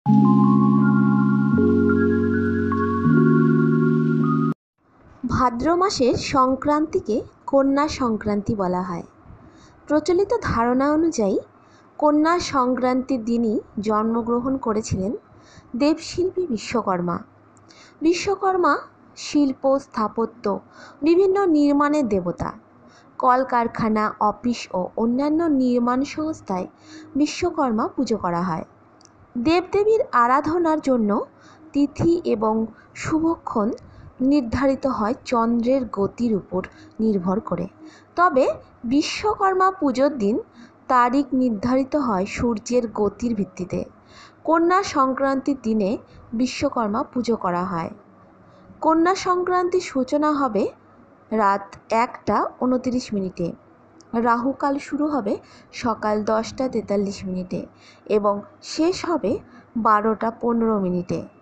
ভাদ্র মাসের সংক্রান্তিকে কন্যা সংক্রান্তি বলা হয়। প্রচলিত ধারণা অনুযায়ী কন্যা সংক্রান্তির দিনই জন্মগ্রহণ করেছিলেন দেবশিল্পী বিশ্বকর্মা। বিশ্বকর্মা শিল্প, স্থাপত্য, বিভিন্ন নির্মাণের দেবতা। কলকারখানা, অফিস ও অন্যান্য নির্মাণ সংস্থায় বিশ্বকর্মা পুজো করা হয়। দেবদেবীর আরাধনার জন্য তিথি এবং শুভক্ষণ নির্ধারিত হয় চন্দ্রের গতির উপর নির্ভর করে। তবে বিশ্বকর্মা পুজোর দিন তারিখ নির্ধারিত হয় সূর্যের গতির ভিত্তিতে। কন্যা সংক্রান্তির দিনে বিশ্বকর্মা পুজো করা হয়। কন্যা সংক্রান্তির সূচনা হবে রাত 1:29 রাহুকাল শুরু হবে সকাল 10:43 এবং শেষ হবে 12:15।